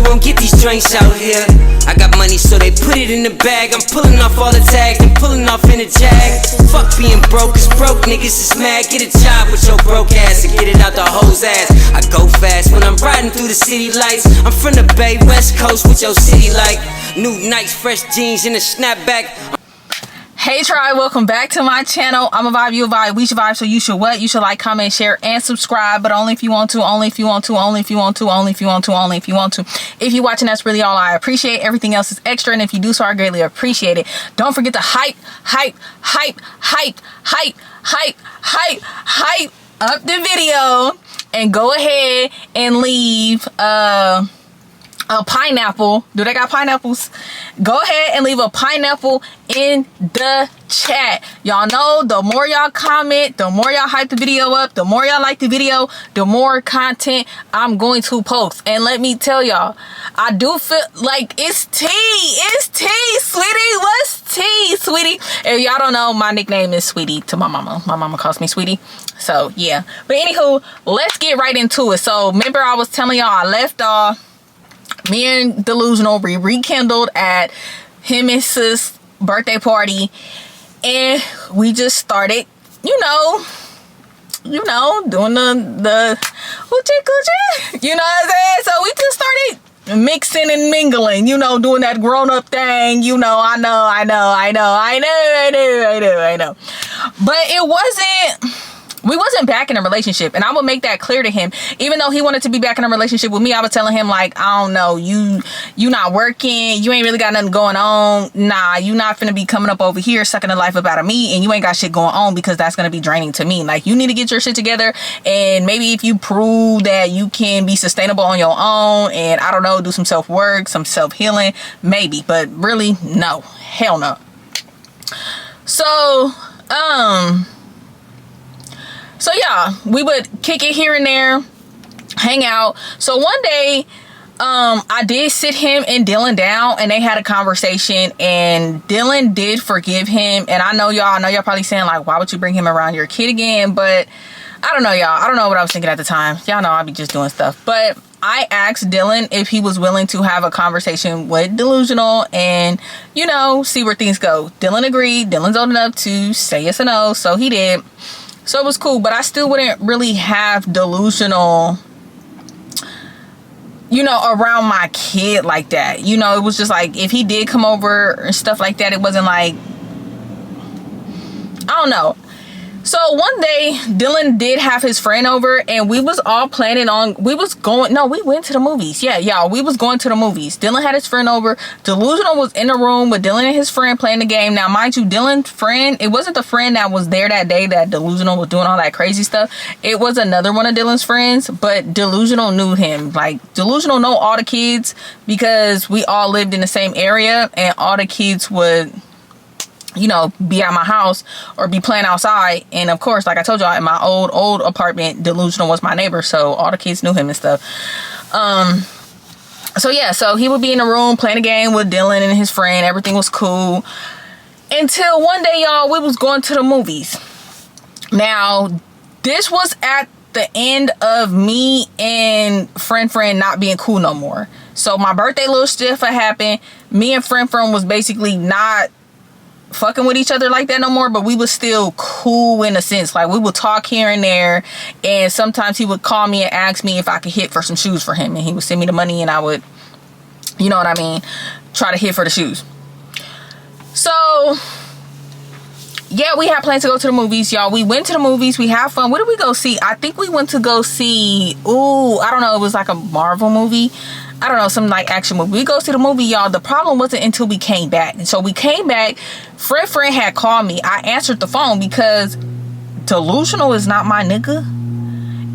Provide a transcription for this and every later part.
won't get these joints out here. I got money, so they put it in the bag. I'm pulling off all the tags and pulling off in the Jag. Fuck being broke, cause broke niggas is mad. Get a job with your broke ass and get it out the hoe's ass. I go fast when I'm riding through the city lights. I'm from the Bay, West Coast, with your city like new nice fresh jeans and a snapback. Hey tribe, welcome back to my channel. I'm a vibe, you a vibe, we should vibe, so you should what? You should like, comment, share, and subscribe, but only if you want to, only if you want to, only if you want to, only if you want to, only if you want to. If you're watching, that's really all I appreciate. Everything else is extra, and if you do so, I greatly appreciate it. Don't forget to hype up the video, and go ahead and leave a pineapple. Do they got pineapples? Go ahead and leave a pineapple in the chat. Y'all know the more y'all comment, the more y'all hype the video up, the more y'all like the video, the more content I'm going to post. And let me tell y'all, I do feel like it's tea. It's tea, sweetie. What's tea, sweetie? If y'all don't know, my nickname is Sweetie to my mama. My mama calls me Sweetie. So yeah. But anywho, let's get right into it. So remember I was telling y'all I left off. Me and Delusional rekindled at him and sis' birthday party, and we just started, you know, doing the hoochie coochie, you know what I'm saying? So we just started mixing and mingling, you know, doing that grown-up thing, you know. I know. But it wasn't. We wasn't back in a relationship, and I would make that clear to him. Even though he wanted to be back in a relationship with me, I was telling him, like, I don't know, you not working, you ain't really got nothing going on. Nah, you not finna be coming up over here sucking the life up out of me, and you ain't got shit going on, because that's gonna be draining to me. Like, you need to get your shit together, and maybe if you prove that you can be sustainable on your own, and I don't know, do some self-work, some self-healing, maybe. But really, no. Hell no. So yeah, we would kick it here and there, hang out. So one day, I did sit him and Dylan down, and they had a conversation, and Dylan did forgive him. And I know y'all probably saying, like, why would you bring him around your kid again? But I don't know, y'all. I don't know what I was thinking at the time. Y'all know I be just doing stuff. But I asked Dylan if he was willing to have a conversation with Delusional and, you know, see where things go. Dylan agreed. Dylan's old enough to say yes or no, so he did. So it was cool, but I still wouldn't really have Delusional, you know, around my kid like that. You know, it was just like, if he did come over and stuff like that, it wasn't like, I don't know. So one day, Dylan did have his friend over, and we was all planning on, we went to the movies. Yeah, y'all, we was going to the movies. Dylan had his friend over. Delusional was in the room with Dylan and his friend playing the game. Now, mind you, Dylan's friend, it wasn't the friend that was there that day that Delusional was doing all that crazy stuff. It was another one of Dylan's friends, but Delusional knew him. Like, Delusional know all the kids because we all lived in the same area, and all the kids would, you know, be at my house or be playing outside. And of course, like I told y'all, in my old apartment, Delusional was my neighbor, so all the kids knew him and stuff. So yeah, so he would be in the room playing a game with Dylan and his friend. Everything was cool until one day, y'all, we was going to the movies. Now, this was at the end of me and friend not being cool no more. So my birthday little stiff had happened. Me and friend was basically not fucking with each other like that no more, but we was still cool in a sense. Like, we would talk here and there, and sometimes he would call me and ask me if I could hit for some shoes for him, and he would send me the money, and I would, you know what I mean, try to hit for the shoes. So yeah, we had plans to go to the movies, y'all. We went to the movies, we had fun. What did we go see? I think we went to go see, I don't know, it was like a Marvel movie. I don't know, some like action movie. We go to the movie, y'all. The problem wasn't until we came back. And so we came back, friend had called me. I answered the phone because Delusional is not my nigga.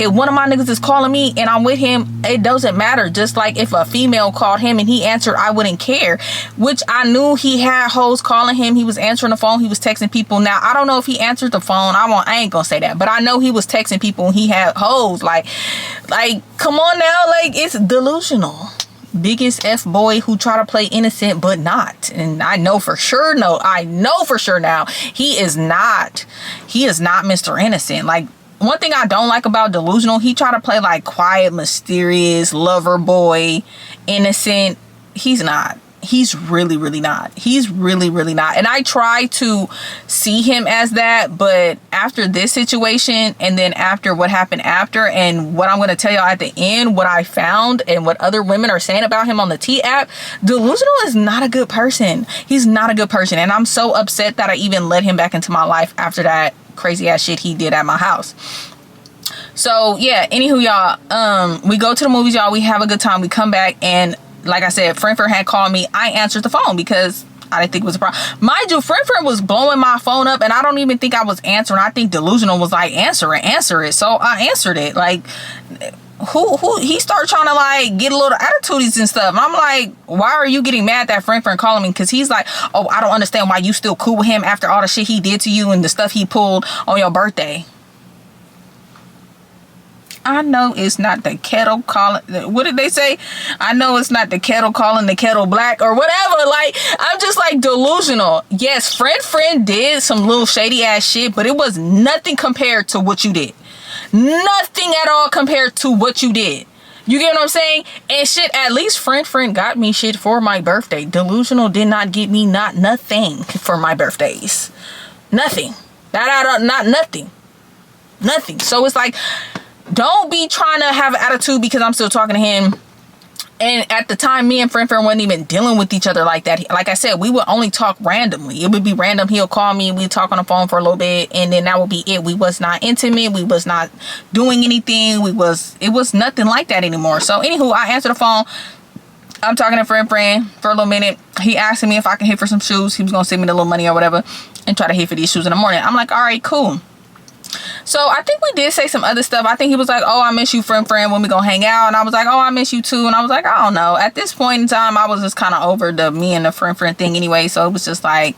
If one of my niggas is calling me and I'm with him, it doesn't matter. Just like if a female called him and he answered, I wouldn't care. Which I knew he had hoes calling him. He was answering the phone. He was texting people. Now, I don't know if he answered the phone. I ain't gonna say that. But I know he was texting people and he had hoes. Like, come on now. Like, it's Delusional. Biggest F boy who try to play innocent but not. And I know for sure now he is not Mr. Innocent. Like, one thing I don't like about Delusional, he try to play like quiet, mysterious, lover boy, innocent. He's not. He's really, really not. He's really, really not. And I try to see him as that, but after this situation and then after what happened after and what I'm going to tell y'all at the end, what I found and what other women are saying about him on the T app, Delusional is not a good person. He's not a good person. And I'm so upset that I even let him back into my life after that crazy ass shit he did at my house. So yeah, anywho, y'all, we go to the movies, y'all. We have a good time. We come back, and like I said, Friend had called me. I answered the phone because I didn't think it was a problem. Mind you, Friend was blowing my phone up, and I don't even think I was answering. I think Delusional was like, answer it. So I answered it. Like, who he started trying to like get a little attitudes and stuff. I'm like, why are you getting mad that Friend calling me? Because he's like, oh, I don't understand why you still cool with him after all the shit he did to you and the stuff he pulled on your birthday. I know it's not the kettle calling. What did they say? I know it's not the kettle calling the kettle black or whatever. Like, I'm just like, Delusional. Yes, Friend did some little shady ass shit, but it was nothing compared to what you did. Nothing at all compared to what you did. You get what I'm saying? And shit, at least Friend got me shit for my birthday. Delusional did not get me nothing for my birthdays. Nothing. Not nothing. Nothing. So it's like, don't be trying to have an attitude because I'm still talking to him. And at the time, me and Friend wasn't even dealing with each other like that. Like I said, we would only talk randomly. It would be random. He'll call me. We'd talk on the phone for a little bit. And then that would be it. We was not intimate. We was not doing anything. It was nothing like that anymore. So anywho, I answered the phone. I'm talking to Friend for a little minute. He asked me if I can hit for some shoes. He was going to send me the little money or whatever and try to hit for these shoes in the morning. I'm like, all right, cool. So I think we did say some other stuff. I think he was like, oh, I miss you, friend, when we gonna hang out. And I was like, oh, I miss you too. And I was like, I don't know. At this point in time, I was just kind of over the me and the friend thing anyway. So it was just like,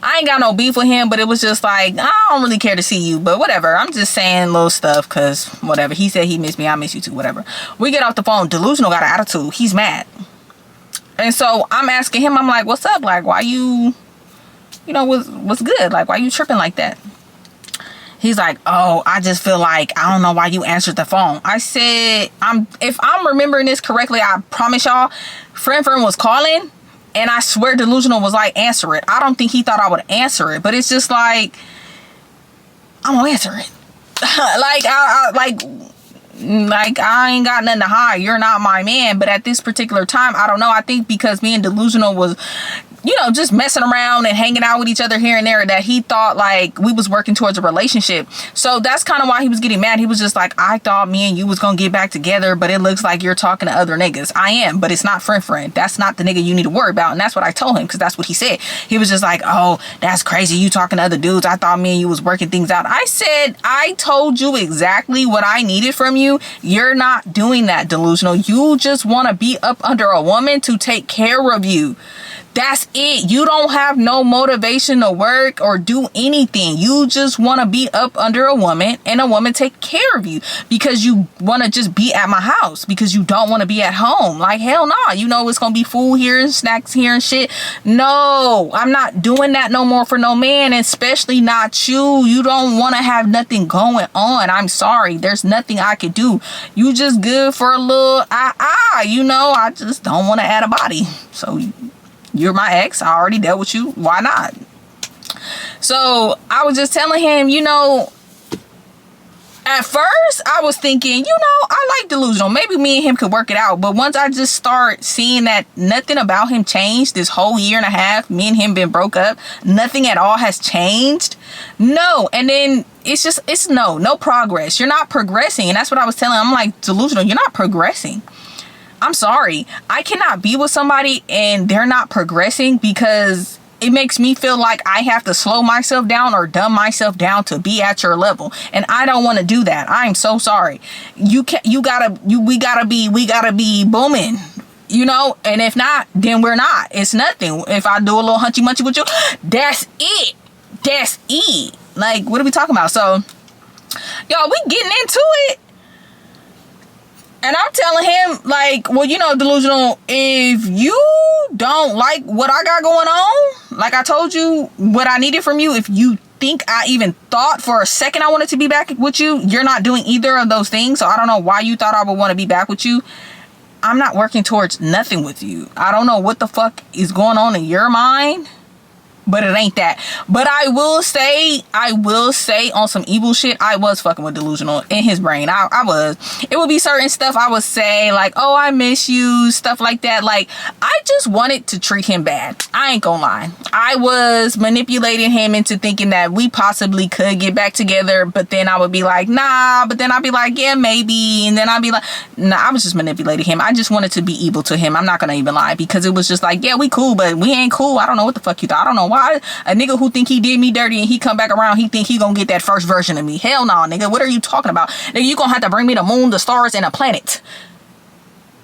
I ain't got no beef with him, but it was just like, I don't really care to see you, but whatever. I'm just saying little stuff because whatever. He said he missed me. I miss you too, whatever. We get off the phone. Delusional got an attitude. He's mad. And so I'm asking him, I'm like, what's up? Like, why you know, what's good? Like, why you tripping like that? He's like, oh, I just feel like, I don't know why you answered the phone. I said, if I'm remembering this correctly, I promise y'all, Friend was calling, and I swear Delusional was like, answer it. I don't think he thought I would answer it, but it's just like, I'm gonna answer it. Like I ain't got nothing to hide. You're not my man. But at this particular time, I don't know. I think because me and Delusional was, you know, just messing around and hanging out with each other here and there, that he thought like we was working towards a relationship. So that's kind of why he was getting mad. He was just like, I thought me and you was gonna get back together, but it looks like you're talking to other niggas. I am, but it's not Friend. That's not the nigga you need to worry about. And that's what I told him, because that's what he said. He was just like, oh, that's crazy, you talking to other dudes. I thought me and you was working things out. I said, I told you exactly what I needed from you. You're not doing that, Delusional. You just want to be up under a woman to take care of you. That's it. You don't have no motivation to work or do anything. You just want to be up under a woman and a woman take care of you because you want to just be at my house, because you don't want to be at home. Like, hell nah. You know it's going to be food here and snacks here and shit. No, I'm not doing that no more for no man, especially not you. You don't want to have nothing going on. I'm sorry. There's nothing I could do. You just good for a little, you know, I just don't want to add a body. So you're my ex. I already dealt with you. Why not? So I was just telling him, you know, at first I was thinking, you know, I like Delusional. Maybe me and him could work it out. But once I just start seeing that nothing about him changed this whole year and a half, me and him been broke up, nothing at all has changed. No. And then it's no progress. You're not progressing. And that's what I was telling him. I'm like, Delusional, you're not progressing. I'm sorry. I cannot be with somebody and they're not progressing, because it makes me feel like I have to slow myself down or dumb myself down to be at your level. And I don't want to do that. I'm so sorry. We gotta be booming, you know? And if not, then we're not. It's nothing. If I do a little hunchy munchy with you, that's it. That's it. Like, what are we talking about? So, y'all, we getting into it. And I'm telling him, like, well, you know, Delusional, if you don't like what I got going on, like I told you what I needed from you, if you think I even thought for a second I wanted to be back with you. You're not doing either of those things. So I don't know why you thought I would want to be back with you. I'm not working towards nothing with you. I don't know what the fuck is going on in your mind, but it ain't that. But I will say on some evil shit, I was fucking with Delusional in his brain. I was. It would be certain stuff I would say, like, oh, I miss you, stuff like that. Like, I just wanted to treat him bad. I ain't gonna lie. I was manipulating him into thinking that we possibly could get back together, but then I would be like, nah, but then I'd be like, yeah, maybe. And then I'd be like, nah, I was just manipulating him. I just wanted to be evil to him. I'm not gonna even lie, because it was just like, yeah, we cool, but we ain't cool. I don't know what the fuck you thought. I don't know why a nigga who think he did me dirty and he come back around, he think he gonna get that first version of me. Hell no, nigga. What are you talking about? Nigga, you gonna have to bring me the moon, the stars, and a planet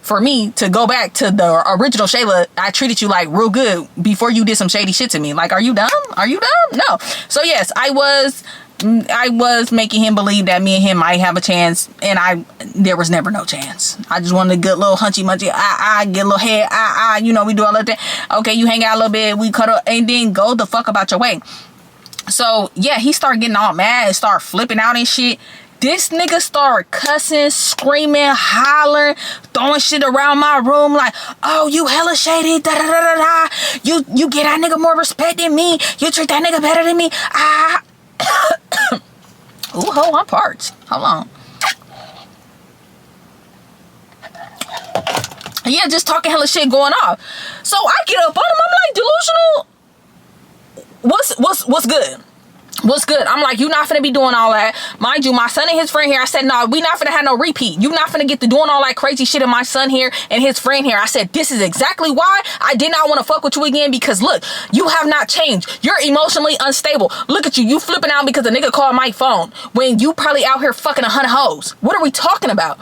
for me to go back to the original Shayla. I treated you like real good before you did some shady shit to me. Like, are you dumb? Are you dumb? No. So yes, I was making him believe that me and him might have a chance, and there was never no chance. I just wanted a good little hunchy munchy, get a little head, you know, we do all of that. Okay, you hang out a little bit, we cut up, and then go the fuck about your way. So yeah, he started getting all mad and started flipping out and shit. This nigga started cussing, screaming, hollering, throwing shit around my room like, oh, you hella shady, da da da da da. You get that nigga more respect than me. You treat that nigga better than me. Ooh, ho, I'm parched. Hold on. Yeah, just talking hella shit going off. So I get up on him. I'm like, Delusional, what's good? What's good? I'm like, you not finna be doing all that. Mind you, my son and his friend here, I said, no, we not finna have no repeat. You not finna get to doing all that crazy shit in my son here and his friend here. I said, this is exactly why I did not want to fuck with you again, because look, you have not changed. You're emotionally unstable. Look at you. You flipping out because a nigga called my phone when you probably out here fucking 100 hoes. What are we talking about?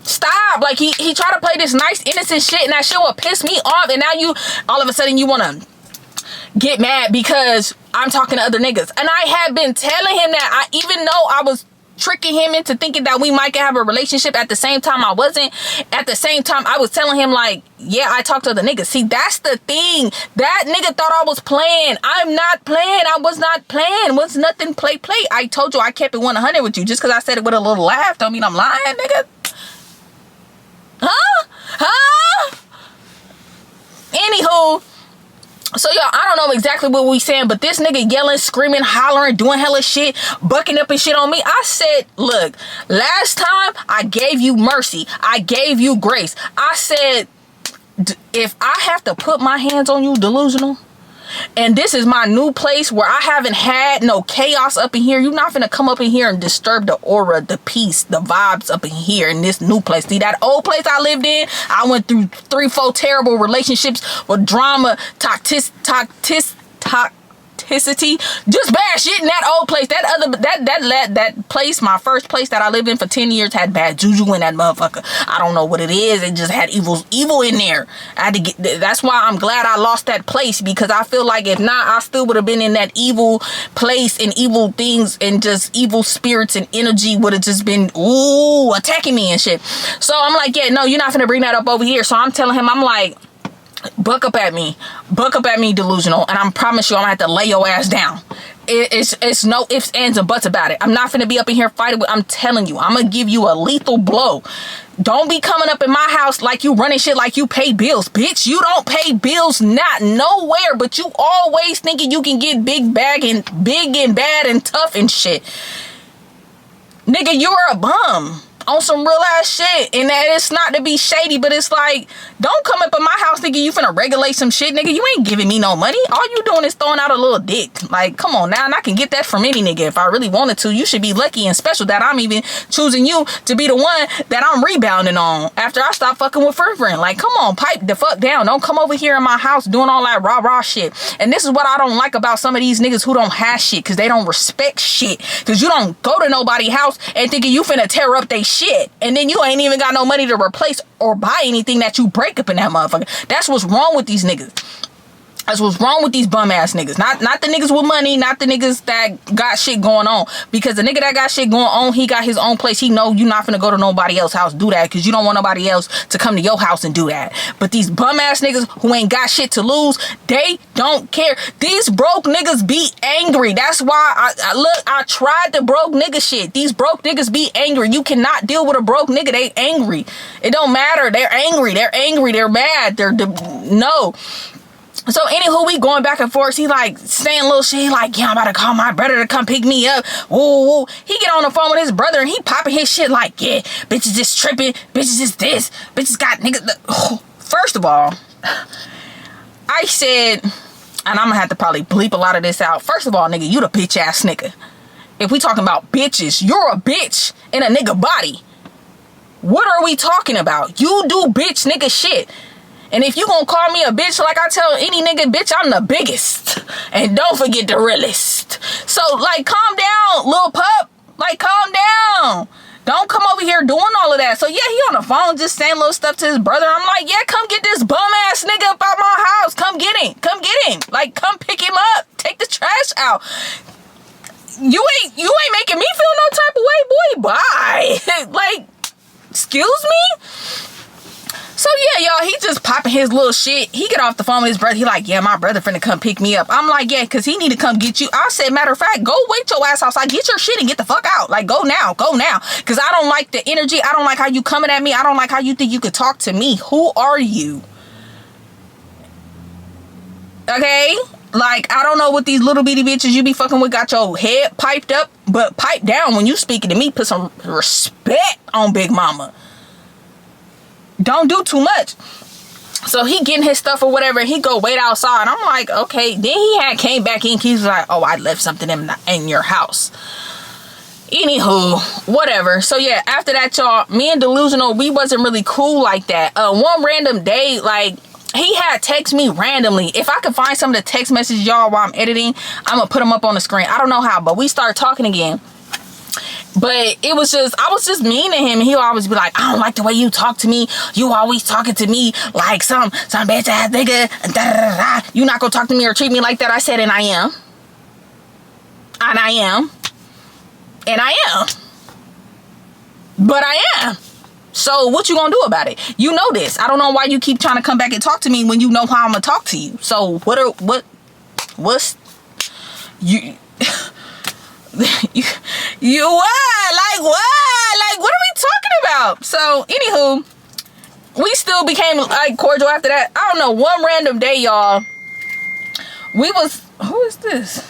Stop. Like, he tried to play this nice, innocent shit, and that shit will piss me off, and now you, all of a sudden, you want to get mad because I'm talking to other niggas. And I have been telling him that, even though I was tricking him into thinking that we might have a relationship, at the same time I wasn't. At the same time, I was telling him like, yeah, I talked to other niggas. See, that's the thing. That nigga thought I was playing. I'm not playing. I was not playing. Was nothing play. I told you I kept it 100 with you. Just because I said it with a little laugh don't mean I'm lying, nigga. Huh? Anywho, so y'all, I don't know exactly what we saying, but this nigga yelling, screaming, hollering, doing hella shit, bucking up and shit on me. I said, look, last time I gave you mercy. I gave you grace. I said, if I have to put my hands on you, Delusional, and this is my new place where I haven't had no chaos up in here, you're not finna come up in here and disturb the aura, the peace, the vibes up in here in this new place. See, that old place I lived in, I went through 3-4 terrible relationships with drama, toxicity, just bad shit in that old place. That place, my first place that I lived in for 10 years, had bad juju in that motherfucker. I don't know what it is. It just had evil in there. I had to get. That's why I'm glad I lost that place, because I feel like if not, I still would have been in that evil place, and evil things and just evil spirits and energy would have just been attacking me and shit. So I'm like, yeah, no, you're not gonna bring that up over here. So I'm telling him, I'm like, buck up at me, Delusional, and I promise you I'm gonna have to lay your ass down. It's no ifs, ands, and buts about it. I'm not finna be up in here fighting with. I'm telling you, I'm gonna give you a lethal blow. Don't be coming up in my house like you running shit like you pay bills, bitch. You don't pay bills, not nowhere, but you always thinking you can get big and bad and tough and shit. Nigga, you're a bum on some real ass shit, and that it's not to be shady, but it's like, don't come up in my house thinking you finna regulate some shit, nigga. You ain't giving me no money. All you doing is throwing out a little dick. Like, come on now, and I can get that from any nigga if I really wanted to. You should be lucky and special that I'm even choosing you to be the one that I'm rebounding on after I stop fucking with friend. Like, come on, pipe the fuck down. Don't come over here in my house doing all that rah shit. And this is what I don't like about some of these niggas who don't have shit, because they don't respect shit, because you don't go to nobody's house and thinking you finna tear up they shit, and then you ain't even got no money to replace or buy anything that you break up in that motherfucker. That's what's wrong with these niggas. That's what's wrong with these bum ass niggas. Not the niggas with money, not the niggas that got shit going on. Because the nigga that got shit going on, he got his own place. He know you not finna go to nobody else's house do that, because you don't want nobody else to come to your house and do that. But these bum ass niggas who ain't got shit to lose, they don't care. These broke niggas be angry. That's why I tried the broke nigga shit. These broke niggas be angry. You cannot deal with a broke nigga. They angry. It don't matter. They're angry. They're mad. No. So anywho, we going back and forth. He like saying little shit. He like, yeah, I'm about to call my brother to come pick me up. Woo. He get on the phone with his brother and he popping his shit like, yeah, bitches just tripping. Bitches just this. Bitches got niggas. First of all, I said, and I'm gonna have to probably bleep a lot of this out. First of all, nigga, you the bitch ass nigga. If we talking about bitches, you're a bitch in a nigga body. What are we talking about? You do bitch nigga shit. And if you gonna call me a bitch, like I tell any nigga, bitch, I'm the biggest. And don't forget the realest. So, like, calm down, little pup. Like, calm down. Don't come over here doing all of that. So, yeah, he on the phone just saying little stuff to his brother. I'm like, yeah, come get this bum-ass nigga up out my house. Come get him. Come get him. Like, come pick him up. Take the trash out. You ain't making me feel no type of way, boy. Bye. Like, excuse me? So yeah, y'all, he just popping his little shit. He get off the phone with his brother. He like, yeah, my brother finna come pick me up. I'm like, yeah, because he need to come get you. I said, matter of fact, go wait your ass outside. Get your shit and get the fuck out. Like, go now. Because I don't like the energy. I don't like how you coming at me. I don't like how you think you could talk to me. Who are you? Okay? Like, I don't know what these little bitty bitches you be fucking with got your head piped up, but pipe down when you speaking to me. Put some respect on Big Mama. Don't do too much. So he getting his stuff or whatever. He go wait outside. I'm like, okay. Then he came back in. He was like, oh, I left something in your house. Anywho, whatever. So yeah, after that, y'all, me and Delusional, we wasn't really cool like that. One random day, like, he had text me randomly. If I could find some of the text messages, y'all, while I'm editing, I'm gonna put them up on the screen. I don't know how, but we started talking again. But it was just, I was just mean to him. And he'll always be like, I don't like the way you talk to me. You always talking to me like some bitch ass nigga. Da, da, da, da. You not gonna talk to me or treat me like that. I said, and I am. And I am. And I am. But I am. So what you gonna do about it? You know this. I don't know why you keep trying to come back and talk to me when you know how I'm gonna talk to you. So what's you... you what? Like what? Like what are we talking about? So anywho, we still became like cordial after that. I don't know, one random day, y'all, we was, who is this?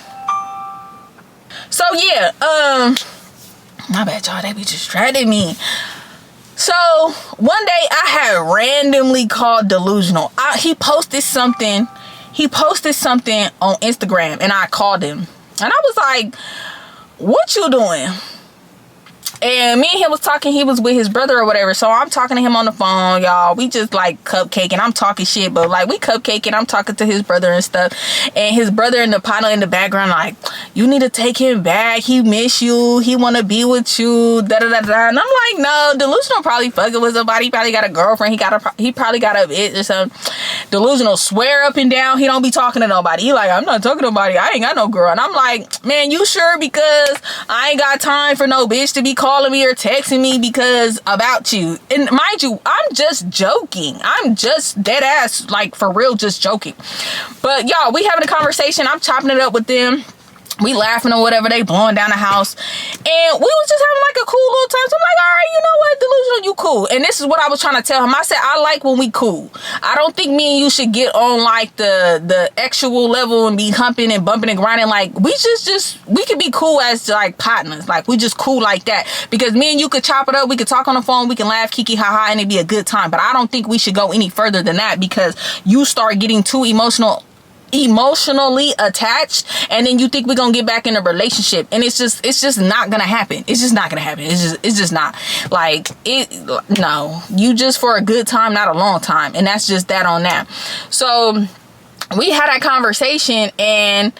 So yeah, my bad, y'all, they be distracting me. So one day I had randomly called Delusional. He posted something on Instagram and I called him and I was like, what you doing? And me and him was talking. He was with his brother or whatever. So I'm talking to him on the phone, y'all. We just like cupcaking. I'm talking shit, but like we cupcaking. I'm talking to his brother and stuff. And his brother in the panel in the background, like, you need to take him back. He miss you. He want to be with you. Da da da da. And I'm like, no, Delusional probably fucking with somebody. He probably got a girlfriend. He probably got a bitch or something. Delusional swear up and down he don't be talking to nobody. He like, I'm not talking to nobody. I ain't got no girl. And I'm like, man, you sure? Because I ain't got time for no bitch to be calling me or texting me because about you. And mind you, I'm just joking. I'm just dead ass, like for real, just joking. But y'all, we having a conversation. I'm chopping it up with them. We laughing or whatever. They blowing down the house. And we was just having like a cool little time. So I'm like, all right, you know what, Delusional, you cool. And this is what I was trying to tell him. I said, I like when we cool. I don't think me and you should get on like the actual level and be humping and bumping and grinding. Like we we could be cool as like partners. Like we just cool like that. Because me and you could chop it up. We could talk on the phone. We can laugh, kiki, ha-ha, and it'd be a good time. But I don't think we should go any further than that because you start getting too emotionally attached, and then you think we're gonna get back in a relationship, and it's just not gonna happen. It's just not gonna happen. It's just not. Like it. No, you just for a good time, not a long time, and that's just that on that. So we had that conversation, and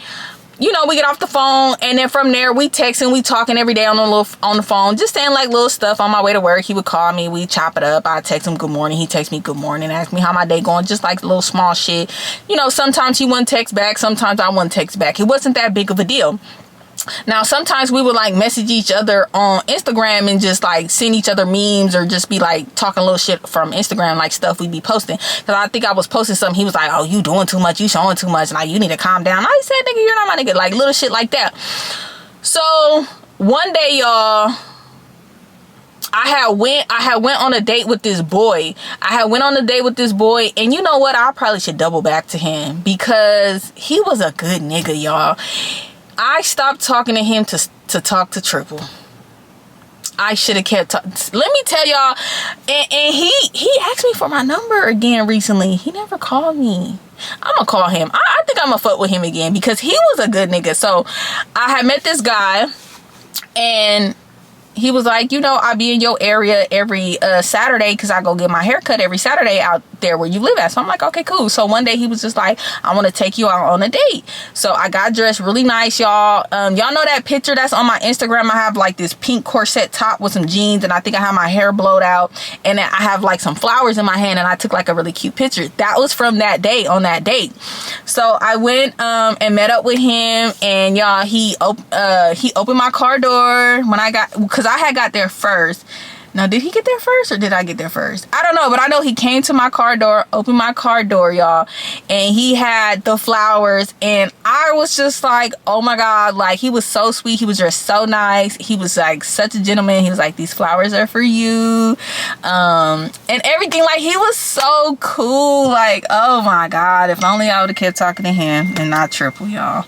you know, we get off the phone, and then from there we text and we talking every day on the phone, just saying like little stuff. On my way to work, he would call me, we chop it up. I text him good morning, he text me good morning, ask me how my day going, just like little small shit. You know, sometimes he wouldn't text back, sometimes I wouldn't text back. It wasn't that big of a deal. Now, sometimes we would like message each other on Instagram and just like send each other memes, or just be like talking a little shit from Instagram, like stuff we'd be posting. Because I think I was posting something, he was like, oh, you doing too much, you showing too much, like you need to calm down. I said, nigga, you're not my nigga, like little shit like that. So one day, y'all, I had went on a date with this boy. And you know what? I probably should double back to him, because he was a good nigga, y'all. I stopped talking to him to talk to Triple. I should have kept talking. Let me tell y'all, and he asked me for my number again recently. He never called me. I'm gonna call him. I think I'm gonna fuck with him again, because he was a good nigga. So I had met this guy, and he was like, you know, I be in your area every Saturday, because I go get my hair cut every Saturday out there where you live at. So I'm like, okay, cool. So one day he was just like, I want to take you out on a date. So I got dressed really nice, y'all. Y'all know that picture that's on my Instagram? I have like this pink corset top with some jeans, and I think I have my hair blowed out, and then I have like some flowers in my hand, and I took like a really cute picture. That was from that day, on that date. So I went and met up with him, and y'all, he opened my car door when I got, because I had got there first. Now, did he get there first, or did I get there first? I don't know, but I know he came to my car door, opened my car door, y'all, and he had the flowers, and I was just like, oh my God, like, he was so sweet. He was just so nice. He was like such a gentleman. He was like, these flowers are for you, and everything. Like, he was so cool. Like, oh my God, if only I would have kept talking to him and not Triple, y'all.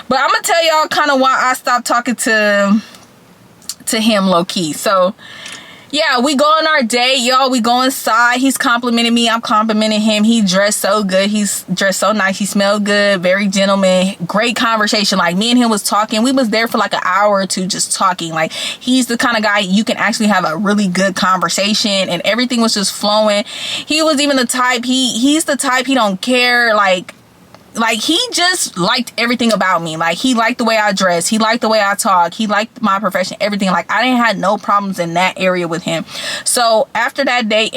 But I'm gonna tell y'all kind of why I stopped talking to him low-key. So yeah, we go on our date, y'all. We go inside. He's complimenting me, I'm complimenting him. He dressed so good, he's dressed so nice, he smelled good, very gentleman, great conversation. Like, me and him was talking. We was there for like an hour or two just talking. Like, he's the kind of guy you can actually have a really good conversation, and everything was just flowing. He was even the type, he's the type, he don't care, like he just liked everything about me. Like, he liked the way I dress, he liked the way I talk, he liked my profession, everything. Like, I didn't have no problems in that area with him. So after that date,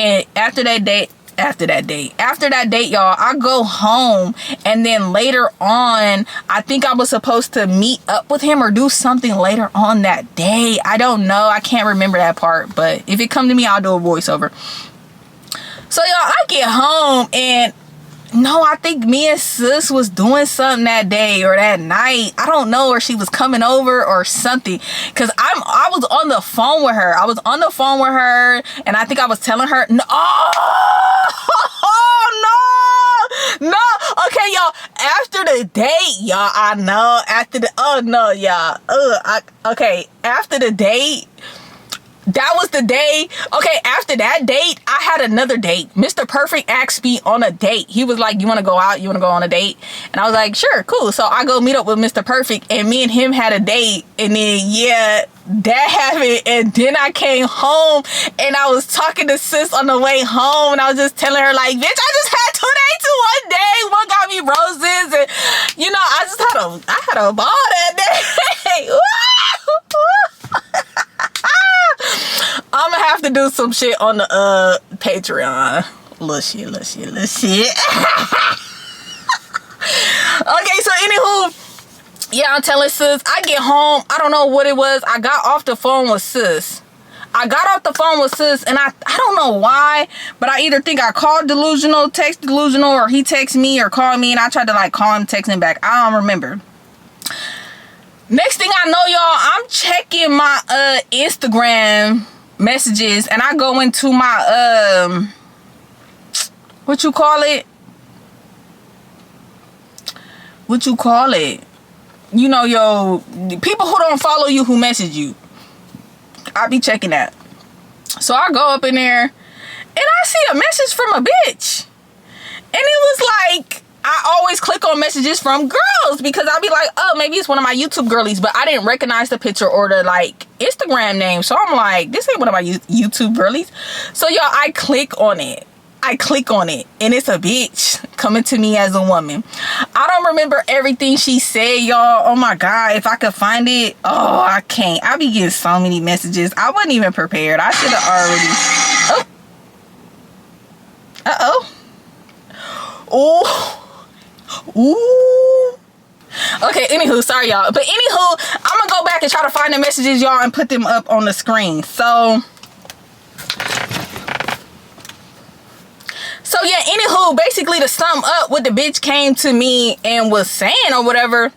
y'all, I go home, and then later on, I think I was supposed to meet up with him or do something later on that day. I don't know, I can't remember that part, but if it come to me, I'll do a voiceover. So y'all, I get home, and no, I think me and sis was doing something that day or that night. I don't know, or she was coming over or something, because I was on the phone with her. And I think I was telling her, no, no. Okay, y'all, after the date, y'all, I know, after the, oh no, y'all, okay, after the date, that was the day. Okay, after that date, I had another date. Mr. Perfect asked me on a date. He was like, you want to go out? You want to go on a date? And I was like, sure, cool. So I go meet up with Mr. Perfect, and me and him had a date. And then, yeah, that happened. And then I came home, and I was talking to sis on the way home, and I was just telling her, like, bitch, I just had 2 dates in one day. One got me roses, and, you know, I had a ball that day. I'm gonna have to do some shit on the Patreon. Little shit. Okay, so anywho, yeah, I'm telling sis, I get home, I don't know what it was. I got off the phone with sis, and I don't know why, but I either think I called delusional, text delusional, or he texted me or called me, and I tried to like call him, text him back. I don't remember. Next thing I know, y'all, I'm checking my Instagram messages, and I go into my what you call it, you know, yo, people who don't follow you who message you. I be checking that. So I go up in there, and I see a message from a bitch, and it was like, I always click on messages from girls, because I'll be like, oh, maybe it's one of my YouTube girlies, but I didn't recognize the picture or the like Instagram name. So I'm like, this ain't one of my YouTube girlies. So y'all, I click on it, and it's a bitch. coming to me as a woman. I don't remember everything she said, y'all. Oh my God, if I could find it. Oh, I can't. I be getting so many messages. I wasn't even prepared. I should have already. Oh. Ooh. Okay, anywho, sorry y'all. But anywho, I'm gonna go back and try to find the messages, y'all, and put them up on the screen. So yeah, anywho, basically to sum up what the bitch came to me and was saying or whatever,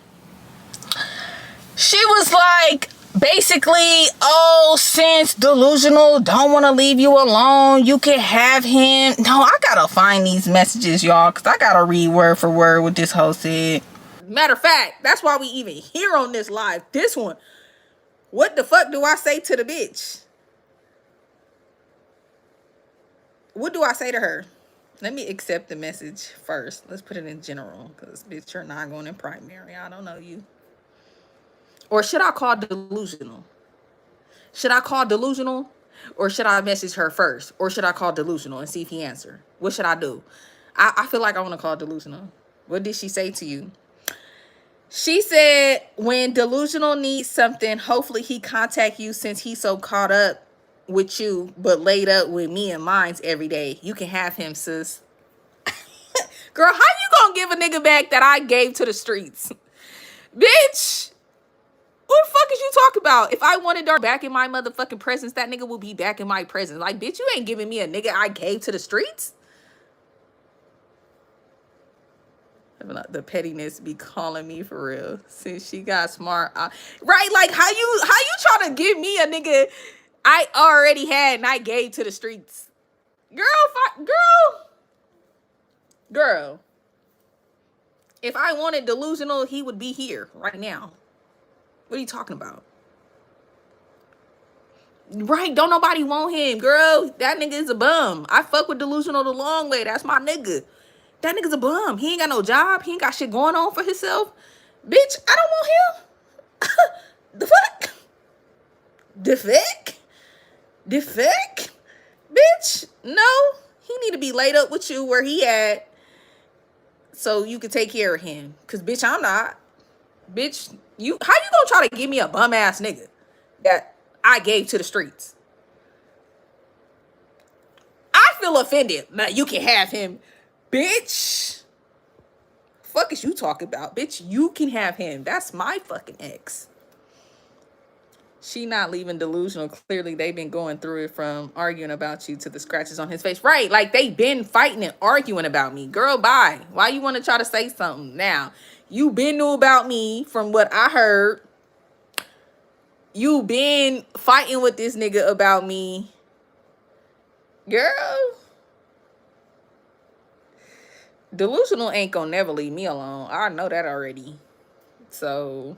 she was like, basically, oh, since delusional don't want to leave you alone, you can have him. No, I gotta find these messages, y'all, because I gotta read word for word what this hoe said. Matter of fact, that's why we even here on this live. This one. What the fuck do I say to the bitch? What do I say to her? Let me accept the message first. Let's put it in general, because bitch, you're not going in primary. I don't know you. Or should I call delusional? Should I call delusional? Or should I message her first? Or should I call delusional and see if he answers? What should I do? I feel like I want to call delusional. What did she say to you? She said, when delusional needs something, hopefully he contact you since he's so caught up with you, but laid up with me and mines every day. You can have him, sis. Girl, how you gonna give a nigga back that I gave to the streets? Bitch, what the fuck is you talking about? If I wanted Dark back in my motherfucking presence, that nigga will be back in my presence. Like, bitch, you ain't giving me a nigga I gave to the streets. The pettiness be calling me for real. Since she got smart. Right? Like, how you trying to give me a nigga I already had and I gave to the streets? Girl. If I wanted delusional, he would be here right now. What are you talking about? Right? Don't nobody want him, girl. That nigga is a bum. I fuck with delusional the long way. That's my nigga. That nigga's a bum. He ain't got no job. He ain't got shit going on for himself. Bitch, I don't want him. The fuck? The fuck? Bitch, no. He need to be laid up with you where he at so you can take care of him. Because, bitch, I'm not. Bitch, how you gonna try to give me a bum ass nigga that I gave to the streets? I feel offended. Now you can have him. Bitch. Fuck is you talking about? Bitch, you can have him. That's my fucking ex. She not leaving delusional. Clearly, they've been going through it from arguing about you to the scratches on his face. Right, like they been fighting and arguing about me. Girl, bye. Why you want to try to say something now? You been knew about me from what I heard. You been fighting with this nigga about me. Girl. Delusional ain't gonna never leave me alone. I know that already. So,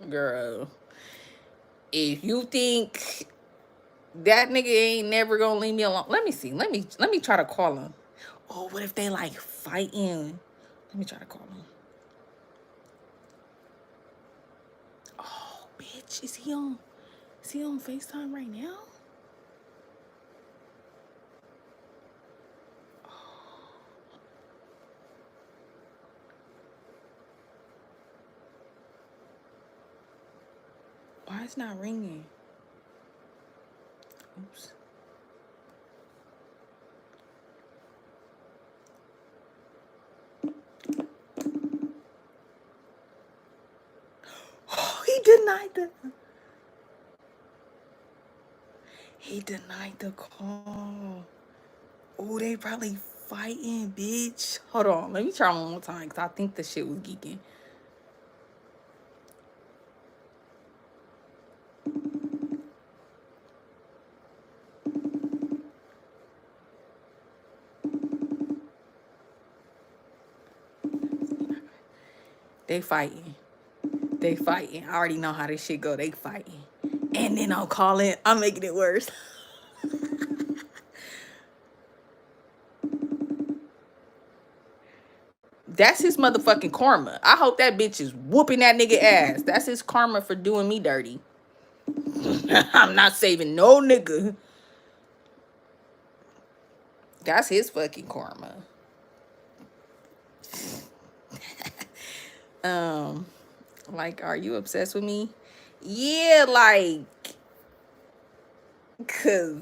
girl, if you think that nigga ain't never gonna leave me alone, let me see. Let me try to call him. Oh, what if they like fighting? Let me try to call him. Oh, bitch, is he on FaceTime right now? Why it's not ringing? Oops. Oh, he denied the call. Oh, they probably fighting, bitch. Hold on. Let me try one more time because I think the shit was geeking. They fighting. I already know how this shit go. They fighting. And then I'm calling. I'm making it worse. That's his motherfucking karma. I hope that bitch is whooping that nigga ass. That's his karma for doing me dirty. I'm not saving no nigga. That's his fucking karma. Like, are you obsessed with me? Yeah, like, cause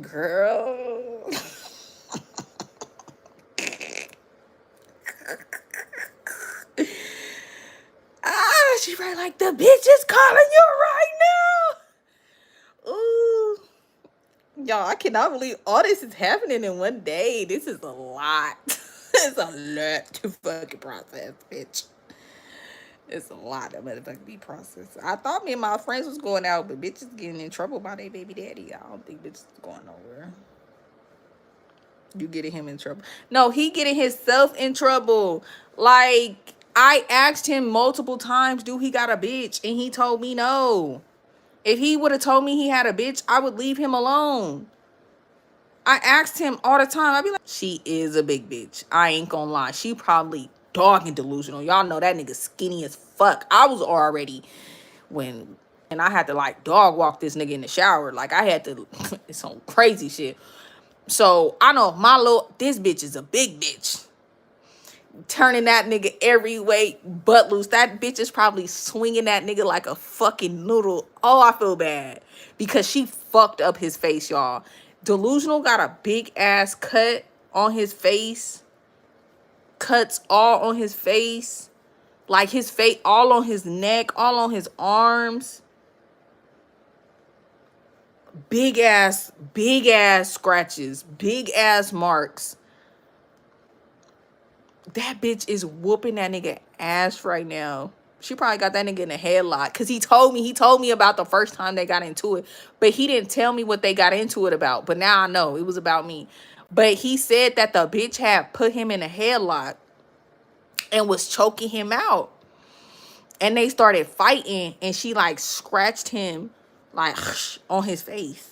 girl. She right like the bitch is calling you right now. Ooh. Y'all, I cannot believe all this is happening in one day. This is a lot. It's a lot to fucking process, bitch. It's a lot of motherfucking be processed. I thought me and my friends was going out, but bitches getting in trouble by their baby daddy. I don't think bitches is going nowhere. You getting him in trouble? No, he getting himself in trouble. Like, I asked him multiple times, do he got a bitch? And he told me no. If he would have told me he had a bitch, I would leave him alone. I asked him all the time. I'd be like, she is a big bitch. I ain't gonna lie. She probably dog and delusional. Y'all know that nigga skinny as fuck. I was already and I had to like dog walk this nigga in the shower. Like I had to it's some crazy shit. So I know this bitch is a big bitch. Turning that nigga every way but loose. That bitch is probably swinging that nigga like a fucking noodle. Oh, I feel bad because she fucked up his face, y'all. Delusional got a big ass cut on his face. Cuts all on his face. Like his face, all on his neck, all on his arms. Big ass scratches. Big ass marks. That bitch is whooping that nigga ass right now. She probably got that nigga in a headlock. Because he told me about the first time they got into it. But he didn't tell me what they got into it about. But now I know it was about me. But he said that the bitch had put him in a headlock and was choking him out. And they started fighting. And she like scratched him like on his face.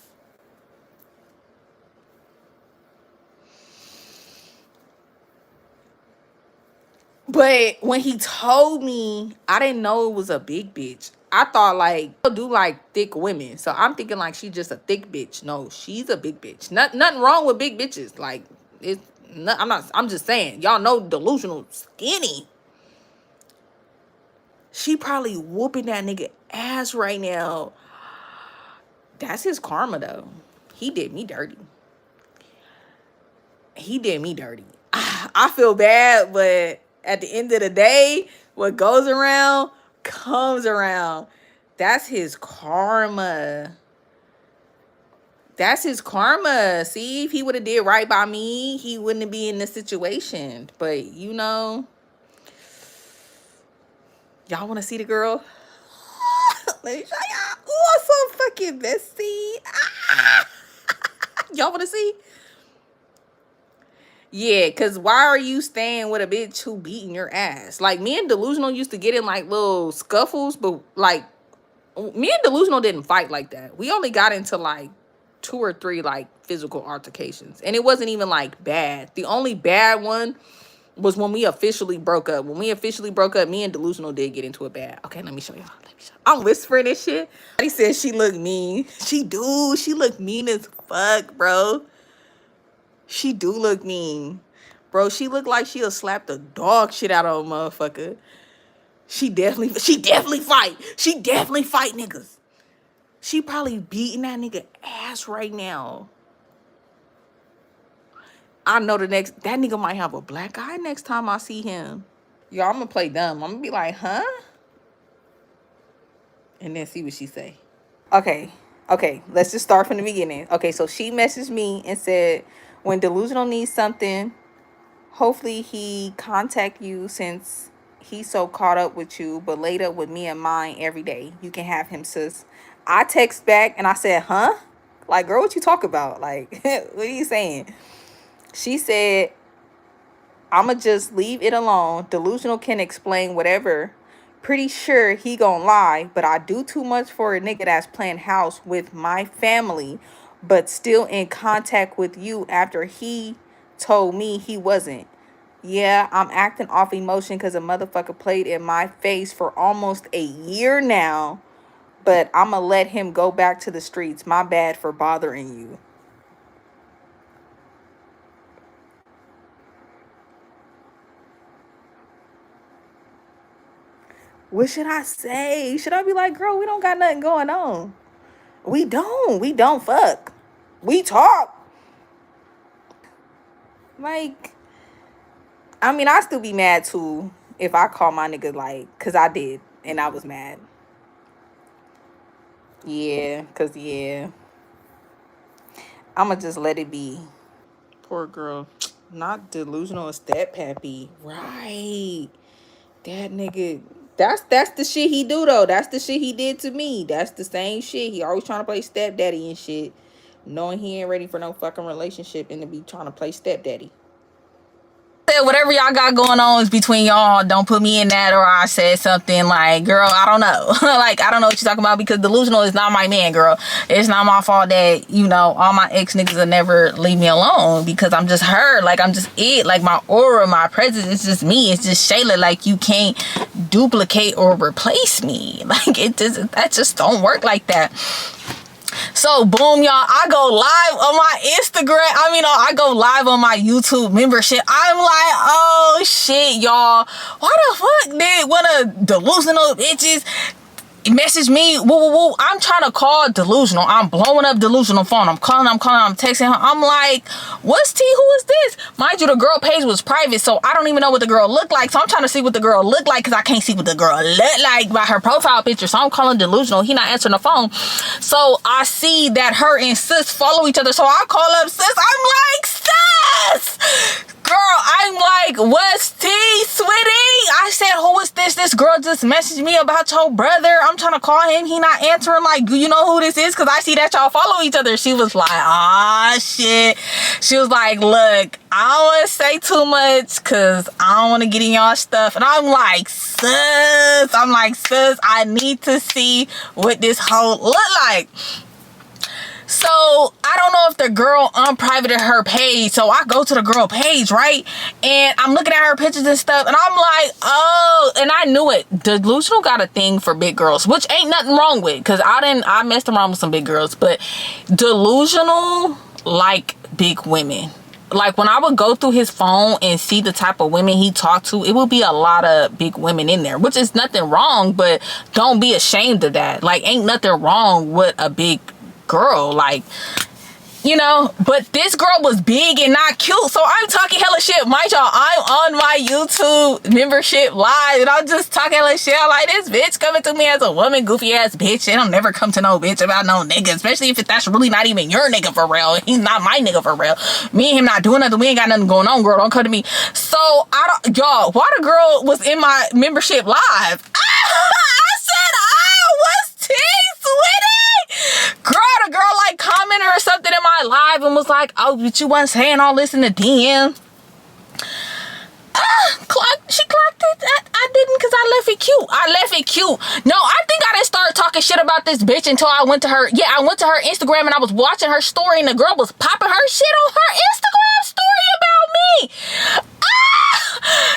But when he told me, I didn't know it was a big bitch. I thought like I do like thick women, so I'm thinking like she's just a thick bitch. No, she's a big bitch. Nothing wrong with big bitches. Like it's not, I'm not. I'm just saying, y'all know delusional skinny. She probably whooping that nigga ass right now. That's his karma though. He did me dirty. He did me dirty. I feel bad, but at the end of the day, what goes around comes around. That's his karma. That's his karma. See, if he would have did right by me, he wouldn't be in this situation. But you know, y'all want to see the girl? Let me show y'all. Ooh, I'm so fucking messy. Y'all want to see? Yeah, because why are you staying with a bitch who beating your ass? Like, me and Delusional used to get in, like, little scuffles, but, like, me and Delusional didn't fight like that. We only got into, like, 2 or 3, like, physical altercations. And it wasn't even, like, bad. The only bad one was when we officially broke up. When we officially broke up, me and Delusional did get into it bad. Okay, let me show y'all. I'm whispering this shit. He said she look mean. She do. She look mean as fuck, bro. She do look mean. Bro, she look like she'll slap the dog shit out of a motherfucker. She definitely fight. She definitely fight niggas. She probably beating that nigga ass right now. I know that nigga might have a black eye next time I see him. Yo, I'm gonna play dumb. I'm gonna be like, huh? And then see what she say. Okay, let's just start from the beginning. Okay, so she messaged me and said, when Delusional needs something, hopefully he contact you since he's so caught up with you, but laid up with me and mine every day. You can have him, sis. I text back and I said, huh? Like, girl, what you talk about? Like, what are you saying? She said, I'ma just leave it alone. Delusional can explain whatever. Pretty sure he gonna lie, but I do too much for a nigga that's playing house with my family, but still in contact with you after he told me he wasn't. Yeah, I'm acting off emotion because a motherfucker played in my face for almost a year now, but I'ma let him go back to the streets. My bad for bothering you. What should I say? Should I be like, girl, we don't got nothing going on? We don't fuck. We talk. Like, I mean, I still be mad too if I call my nigga, like, cause I did and I was mad. Yeah, cause yeah, I'ma just let it be. Poor girl. Not delusional as that pappy. Right. That nigga. That's the shit he do though. That's the shit he did to me. That's the same shit. He always trying to play stepdaddy and shit. Knowing he ain't ready for no fucking relationship and to be trying to play stepdaddy. Whatever y'all got going on is between y'all. Don't put me in that, or I said something like, girl, I don't know. Like, I don't know what you're talking about, because delusional is not my man, girl. It's not my fault that, you know, all my ex niggas will never leave me alone, because I'm just her. Like, I'm just it. Like, my aura, my presence, it's just me. It's just Shayla. Like, you can't duplicate or replace me. Like, that just don't work like that. So boom, y'all, I go live on my Instagram. I go live on my YouTube membership. I'm like, oh shit, y'all, why the fuck did one of delusional bitches message me? Woo. I'm trying to call delusional. I'm blowing up delusional phone. I'm calling, I'm texting her. I'm like, what's T? Who is this? Mind you, the girl page was private, so I don't even know what the girl looked like. So I'm trying to see what the girl looked like, because I can't see what the girl looked like by her profile picture. So I'm calling delusional. He not answering the phone. So I see that her and sis follow each other. So I call up sis. I'm like, sis! Girl, I'm like, what's T, sweetie? I said, who is this? This girl just messaged me about your brother. I'm trying to call him. He not answering. Like, do you know who this is? Because I see that y'all follow each other. She was like, ah, shit. She was like, look, I don't want to say too much because I don't want to get in y'all stuff. And I'm like, sis, I need to see what this hoe look like. So I don't know if the girl unprivated her page. So I go to the girl page, right? And I'm looking at her pictures and stuff. And I'm like, oh, and I knew it. Delusional got a thing for big girls, which ain't nothing wrong with, because I messed around with some big girls. But delusional like big women. Like, when I would go through his phone and see the type of women he talked to, it would be a lot of big women in there, which is nothing wrong, but don't be ashamed of that. Like, ain't nothing wrong with a big girl, like, you know. But this girl was big and not cute, so I'm talking hella shit. Mind y'all, I'm on my YouTube membership live, and I'm just talking hella shit. I'm like, this bitch coming to me as a woman, goofy ass bitch. They don't never come to no bitch about no nigga, especially if that's really not even your nigga for real. He's not my nigga for real. Me and him not doing nothing. We ain't got nothing going on, girl. Don't come to me. So y'all, why the girl was in my membership live? I said, what's T, sweetie? Girl, the girl like commented or something in my live and was like, oh, but you wasn't saying all this in the DM. She clocked it. I didn't, because I left it cute. No, I think I didn't start talking shit about this bitch until I went to her. Yeah, I went to her Instagram and I was watching her story, and the girl was popping her shit on her Instagram story about me.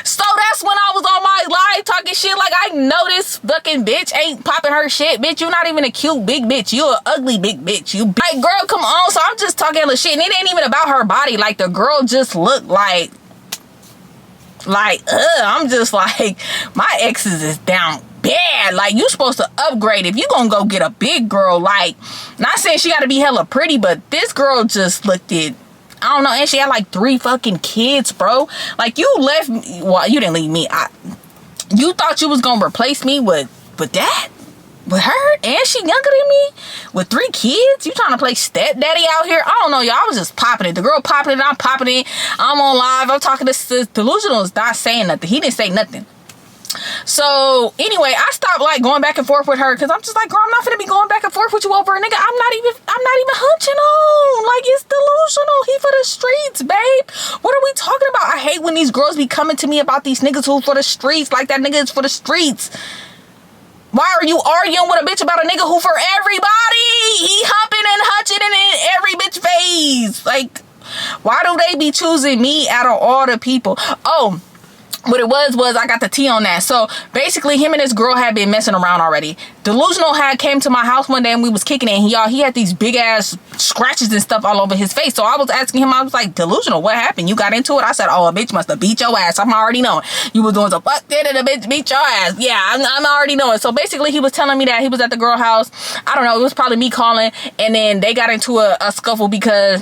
So that's when I was on my live talking shit like, I know this fucking bitch ain't popping her shit. Bitch, you not even a cute big bitch. You an ugly big bitch. You like, girl, come on. So I'm just talking hella shit, and it ain't even about her body. Like, the girl just looked like I'm just like, my exes is down bad. Like, you supposed to upgrade if you gonna go get a big girl. Like, not saying she gotta be hella pretty, but this girl just looked it. I don't know, and she had like 3 fucking kids, bro. Like, you left me. Well, you didn't leave me. You thought you was gonna replace me with that? With her? And she younger than me? With 3 kids? You trying to play stepdaddy out here? I don't know, y'all. I was just popping it. The girl popping it. I'm popping it. I'm on live. I'm talking to sis. Delusional is not saying nothing. He didn't say nothing. So anyway, I stopped like going back and forth with her, because I'm just like, girl, I'm not gonna be going back and forth with you over a nigga I'm not even hunching on. Like, it's delusional. He for the streets, babe. What are we talking about? I hate when these girls be coming to me about these niggas who for the streets. Like, that nigga is for the streets. Why are you arguing with a bitch about a nigga who for everybody? He humping and hunching in every bitch face. Like, why do they be choosing me out of all the people? Oh, what it was I got the tea on that. So basically, him and his girl had been messing around already. Delusional had came to my house one day and we was kicking it, and he had these big ass scratches and stuff all over his face. So I was asking him, I was like, Delusional, what happened? You got into it? I said, oh, a bitch must have beat your ass. I'm already knowing. You was doing some fuck did it, a bitch beat your ass. Yeah, I'm already knowing. So basically, he was telling me that he was at the girl house. I don't know, it was probably me calling, and then they got into a scuffle because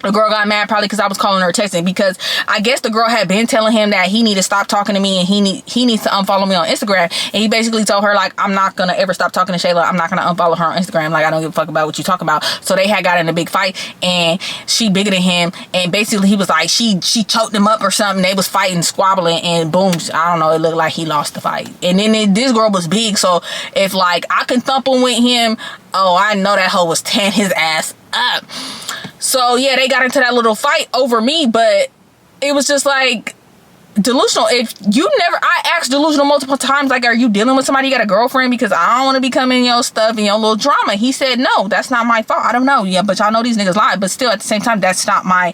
the girl got mad, probably because I was calling her texting, because I guess the girl had been telling him that he need to stop talking to me and he needs to unfollow me on Instagram. And he basically told her, like, I'm not gonna ever stop talking to Shayla. I'm not gonna unfollow her on Instagram. Like, I don't give a fuck about what you talk about. So they had got in a big fight, and she bigger than him, and basically he was like, she choked him up or something. They was fighting, squabbling, and boom, I don't know, it looked like he lost the fight. And then this girl was big, so if like I can thump him with him, oh, I know that hoe was tearing his ass up. So yeah, they got into that little fight over me, but it was just like, Delusional, if you never, I asked Delusional multiple times, like, are you dealing with somebody? You got a girlfriend? Because I don't want to be coming in your stuff and your little drama. He said, no, that's not my fault. I don't know. Yeah, but y'all know these niggas lie. But still, at the same time, that's not my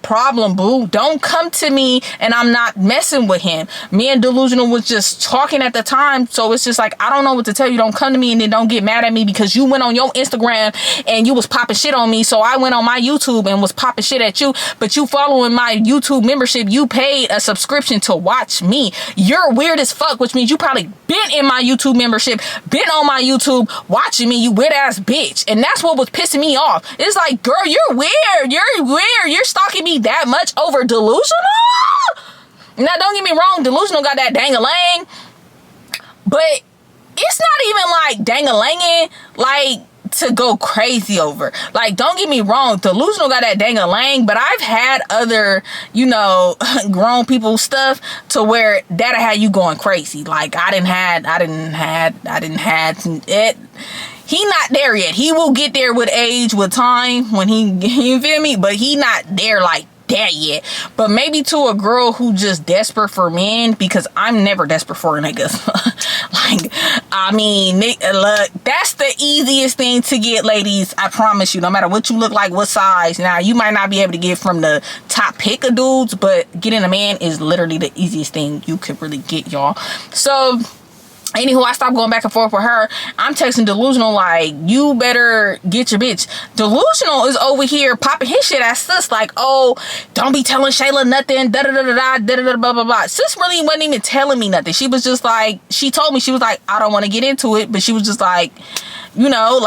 problem, boo. Don't come to me and I'm not messing with him. Me and Delusional was just talking at the time, so it's just like, I don't know what to tell you. Don't come to me and then don't get mad at me because you went on your Instagram and you was popping shit on me, so I went on my YouTube and was popping shit at you. But you following my YouTube membership, you paid a subscription to watch me. You're weird as fuck, which means you probably been in my YouTube membership, been on my YouTube watching me, you weird ass bitch. And that's what was pissing me off. It's like, girl, you're weird. You're stalking me that much over Delusional? Now, don't get me wrong, Delusional got that dang-a-lang, but it's not even like dang-a-langing, like, to go crazy over. Like, don't get me wrong, Delusional got that dang-a-lang, but I've had other, you know, grown people stuff to where that'll have you going crazy. Like, I didn't had it. He not there yet. He will get there with age, with time, when you feel me? But he not there like that yet. But maybe to a girl who just desperate for men, because I'm never desperate for niggas. Like, I mean, look, that's the easiest thing to get, ladies. I promise you, no matter what you look like, what size. Now, you might not be able to get from the top pick of dudes, but getting a man is literally the easiest thing you could really get, y'all. So, anywho, I stopped going back and forth with her. I'm texting Delusional like, you better get your bitch. Delusional is over here popping his shit at sis like, oh, don't be telling Shayla nothing, da-da-da-da-da, blah, blah, blah. Sis really wasn't even telling me nothing. She was just like, she told me, she was like, I don't want to get into it, but she was just like, you know,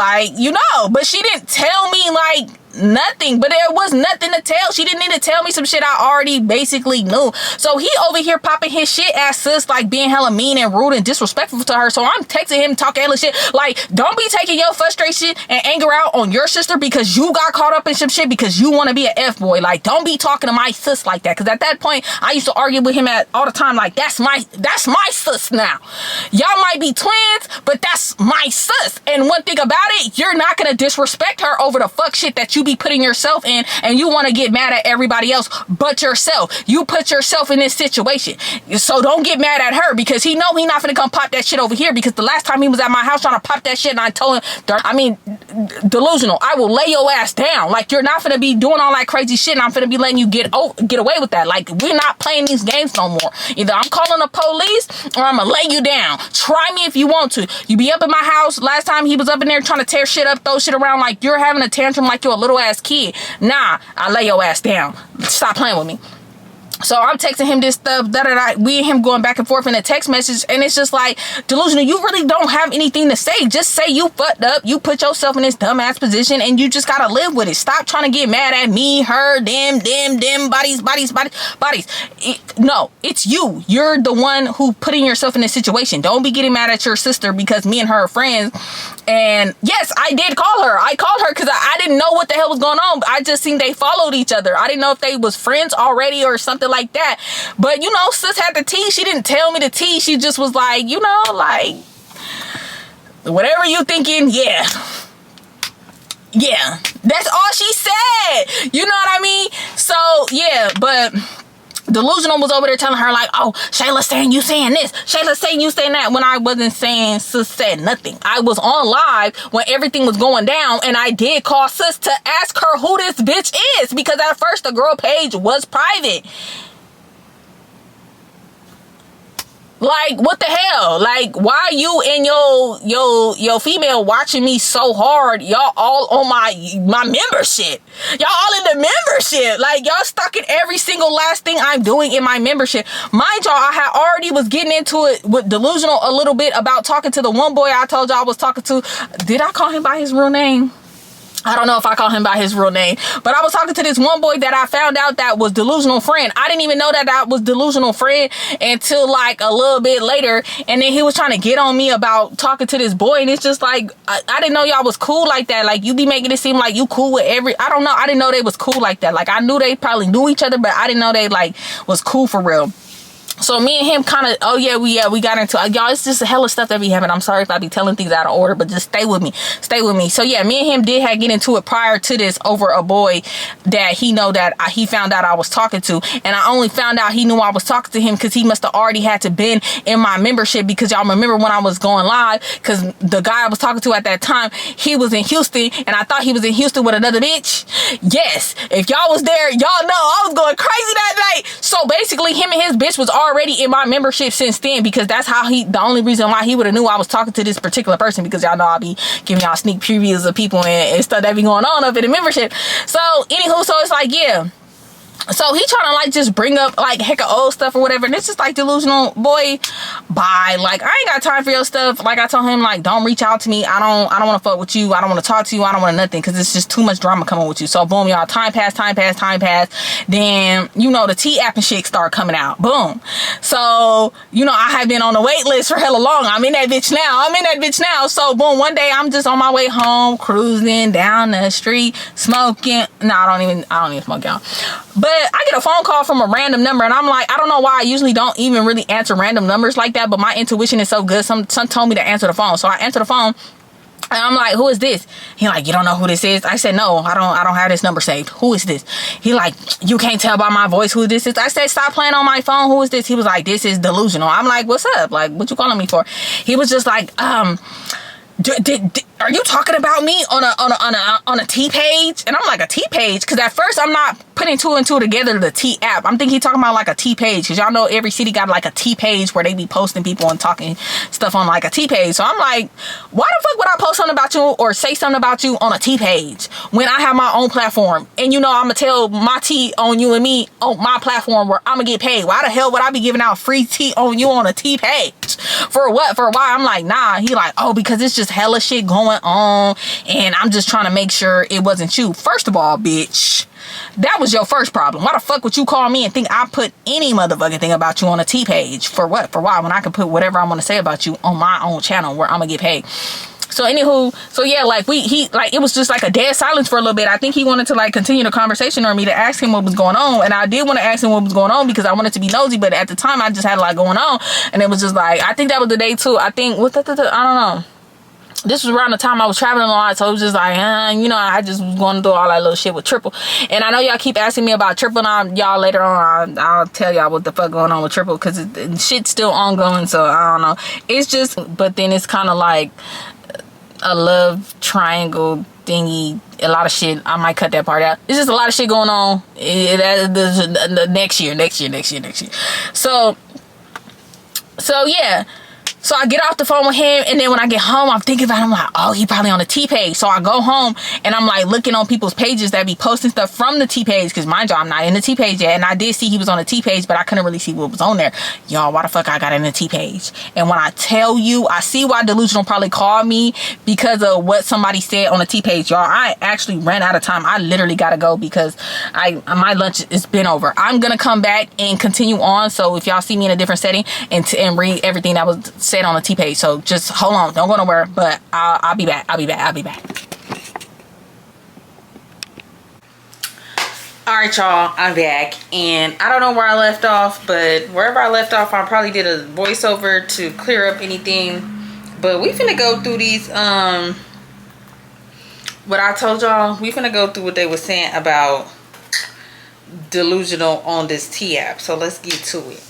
but she didn't tell me like nothing, but there was nothing to tell. She didn't need to tell me some shit I already basically knew. So he over here popping his shit at sis, like being hella mean and rude and disrespectful to her. So I'm texting him talking hella shit like, don't be taking your frustration and anger out on your sister because you got caught up in some shit because you want to be an F-boy. Like, don't be talking to my sis like that, because at that point I used to argue with him all the time like, that's my sis now. Y'all might be twins, but that's my sis. And one thing about it, you're not gonna disrespect her over the fuck shit that you be putting yourself in, and you want to get mad at everybody else but yourself. You put yourself in this situation, so don't get mad at her, because he know he not finna come pop that shit over here, because the last time he was at my house trying to pop that shit and I told him, Delusional, I will lay your ass down. Like, you're not finna be doing all that crazy shit and I'm finna be letting you get away with that. Like, we're not playing these games no more. Either I'm calling the police or I'm gonna lay you down. Try me if you want to. You be up in my house. Last time he was up in there trying to tear shit up, throw shit around like you're having a tantrum like you're a little ass kid. Nah, I lay your ass down. Stop playing with me. So I'm texting him this stuff, we and him going back and forth in a text message, and it's just like, Delusional, you really don't have anything to say. Just say you fucked up, you put yourself in this dumbass position, and you just gotta live with it. Stop trying to get mad at me, her, them, bodies. No, it's you. You're the one who putting yourself in this situation. Don't be getting mad at your sister because me and her are friends. And yes, I did call her. I called her because I didn't know what the hell was going on. I just seen they followed each other. I didn't know if they was friends already or something like that. But, you know, sis had the tea. She didn't tell me the tea. She just was like, you know, like, whatever you thinking, yeah. That's all she said. You know what I mean? So, yeah, but Delusional was over there telling her like, oh, Shayla saying you saying this, Shayla saying you saying that, when I wasn't saying sis said nothing. I was on live when everything was going down, and I did call sis to ask her who this bitch is, because at first the girl page was private. Like, what the hell? Like, why you and your female watching me so hard? Y'all all on my membership. Y'all all in the membership. Like, y'all stuck in every single last thing I'm doing in my membership. Mind y'all, I had already was getting into it with Delusional a little bit about talking to the one boy I told y'all I was talking to. Did I call him by his real name? I don't know if I call him by his real name, but I was talking to this one boy that I found out that was Delusional friend. I didn't even know that was Delusional friend until like a little bit later. And then he was trying to get on me about talking to this boy. And it's just like, I didn't know y'all was cool like that. Like, you be making it seem like you cool with I don't know. I didn't know they was cool like that. Like, I knew they probably knew each other, but I didn't know they like was cool for real. So me and him kind of, we got into y'all. It's just a hella stuff that be happening. I'm sorry if I be telling things out of order, but just stay with me. So yeah, me and him did get into it prior to this over a boy that he found out I was talking to, and I only found out he knew I was talking to him because he must have already had to been in my membership, because y'all remember when I was going live, because the guy I was talking to at that time, he was in Houston, and I thought he was in Houston with another bitch. Yes, if y'all was there, y'all know I was going crazy that night. So basically, him and his bitch was already in my membership since then, because that's how the only reason why he would have knew I was talking to this particular person, because y'all know I'll be giving y'all sneak previews of people and stuff that be going on up in the membership. So anywho, so it's like, yeah. So he trying to like just bring up like heck of old stuff or whatever, and it's just like, Delusional boy, bye. Like, I ain't got time for your stuff. Like, I told him, like, don't reach out to me. I don't want to fuck with you. I don't want to talk to you. I don't want nothing, because it's just too much drama coming with you. So boom, y'all, time passed. Then the T app and shit start coming out. Boom. So I have been on the wait list for hella long. I'm in that bitch now. So boom, one day I'm just on my way home, cruising down the street, smoking. No, I don't even smoke, y'all. But I get a phone call from a random number, and I'm like, I don't know why I usually don't even really answer random numbers like that, but my intuition is so good. Some told me to answer the phone. So I answer the phone, and I'm like, who is this? He like, you don't know who this is? I said, no, I don't have this number saved. Who is this? He like, you can't tell by my voice who this is? I said, stop playing on my phone. Who is this? He was like, this is Delusional. I'm like, what's up? Like, what you calling me for? He was just like, are you talking about me on a T page? And I'm like, a T page? Because at first I'm not putting two and two together, the T app. I'm thinking he talking about like a T page, because y'all know every city got like a T page where they be posting people and talking stuff on like a T page. So I'm like, why the fuck would I post something about you or say something about you on a T page when I have my own platform? And I'm gonna tell my tea on you and me on my platform where I'm gonna get paid. Why the hell would I be giving out free tea on you on a T page? For what? For why? I'm like, nah. He like, oh, because it's just hella shit going on, and I'm just trying to make sure it wasn't you. First of all, bitch, that was your first problem. Why the fuck would you call me and think I put any motherfucking thing about you on a T page? For what? For why? When I can put whatever I want to say about you on my own channel where I'm gonna get paid. So anywho, so yeah, like it was just like a dead silence for a little bit. I think he wanted to like continue the conversation or me to ask him what was going on, and I did want to ask him what was going on because I wanted to be nosy, but at the time I just had a lot going on, and it was just like, I think that was the day too. I think I don't know. This was around the time I was traveling a lot, so it was just like, I just was going through all that little shit with Triple. And I know y'all keep asking me about Triple, and y'all later on, I'll tell y'all what the fuck going on with Triple, because shit's still ongoing, so I don't know. It's just, but then it's kind of like a love triangle thingy. A lot of shit. I might cut that part out. It's just a lot of shit going on. Next year. So yeah. So I get off the phone with him, and then when I get home, I'm thinking about it. I'm like, oh, he probably on the T page. So I go home, and I'm like looking on people's pages that be posting stuff from the T page, because mind you, I'm not in the T page yet, and I did see he was on the T page, but I couldn't really see what was on there. Y'all, why the fuck I got in the T page? And when I tell you, I see why Delusional probably called me, because of what somebody said on the T page. Y'all, I actually ran out of time. I literally gotta go because my lunch has been over. I'm gonna come back and continue on. So if y'all see me in a different setting and read everything that was said on the T page, so just hold on, don't go nowhere, but I'll be back. I'll be back. All right, y'all, I'm back, and I don't know where I left off, but wherever I left off, I probably did a voiceover to clear up anything. But we finna go through these what I told y'all. We finna go through what they were saying about Delusional on this T app. So let's get to it.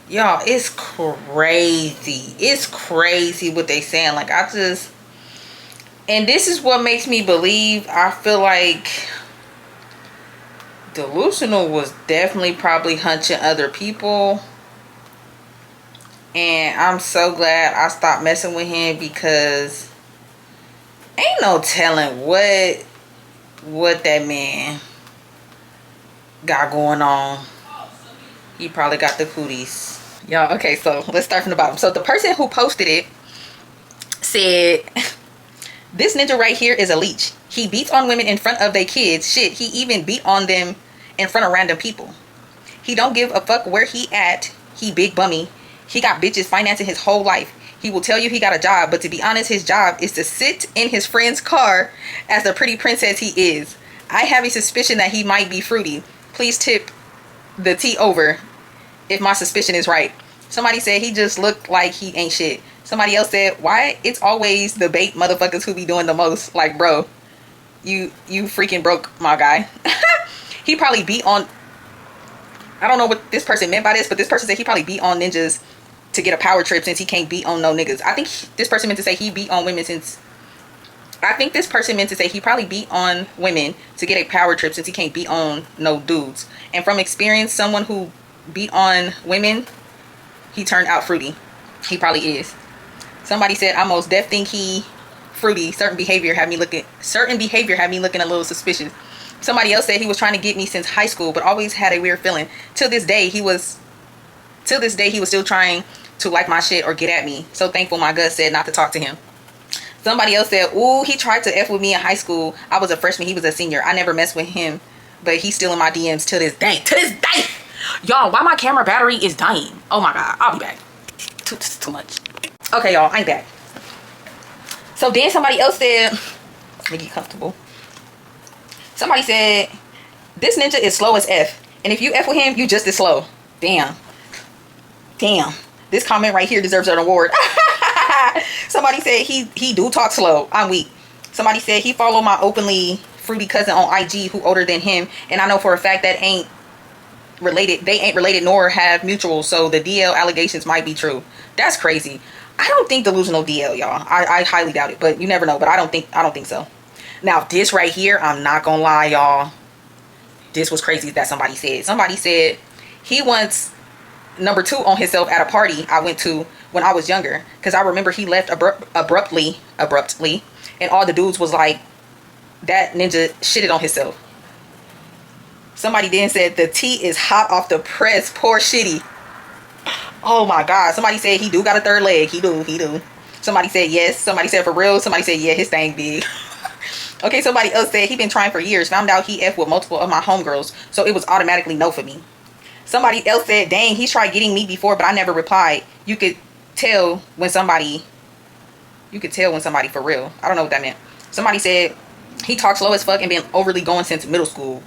Y'all, it's crazy. It's crazy what they saying. Like, and this is what makes me believe, I feel like Delusional was definitely probably hunching other people. And I'm so glad I stopped messing with him, because ain't no telling what that man got going on. He probably got the cooties. Y'all, okay, so let's start from the bottom. So the person who posted it said, this ninja right here is a leech. He beats on women in front of their kids. Shit, he even beat on them in front of random people. He don't give a fuck where he at. He big bummy. He got bitches financing his whole life. He will tell you he got a job, but to be honest, his job is to sit in his friend's car as the pretty princess he is. I have a suspicion that he might be fruity. Please tip the tea over if my suspicion is right. Somebody said he just looked like he ain't shit. Somebody else said, why it's always the bait motherfuckers who be doing the most? Like, bro, you freaking broke, my guy. He probably beat on, I don't know what this person meant by this, but this person said he probably beat on ninjas to get a power trip since he can't beat on no niggas. I think this person meant to say he beat on women since, I think this person meant to say he probably beat on women to get a power trip since he can't beat on no dudes. And from experience, someone who beat on women, he turned out fruity. He probably is. Somebody said, I most def think he fruity. Certain behavior had me looking a little suspicious. Somebody else said he was trying to get me since high school, but always had a weird feeling. Till this day he was still trying to like my shit or get at me. So thankful my gut said not to talk to him. Somebody else said, ooh, he tried to F with me in high school. I was a freshman, he was a senior. I never messed with him, but he's still in my DMs till this day. To this day! Y'all, why my camera battery is dying? Oh my God, I'll be back. Too much. Okay, y'all, I'm back. So then somebody else said, let me get comfortable. Somebody said, this ninja is slow as F. And if you F with him, you just as slow. Damn. This comment right here deserves an award. Somebody said he do talk slow. I'm weak. Somebody said he follow my openly fruity cousin on IG who older than him. And I know for a fact that ain't related. They ain't related nor have mutuals. So the DL allegations might be true. That's crazy. I don't think delusional DL, y'all. I highly doubt it, but you never know. But I don't think so. Now this right here, I'm not gonna lie, y'all. This was crazy that somebody said. Somebody said he wants number 2 on himself at a party I went to when I was younger, because I remember he left abruptly, and all the dudes was like, that ninja shitted on himself. Somebody then said the tea is hot off the press. Poor shitty. Oh my God. Somebody said he do got a third leg. He do. Somebody said yes. Somebody said for real. Somebody said yeah, his thing big. Okay, somebody else said he been trying for years. Found out he F with multiple of my homegirls, so it was automatically no for me. Somebody else said, dang, he's tried getting me before, but I never replied. You could tell when somebody for real. I don't know what that meant. Somebody said he talks slow as fuck and been overly going since middle school.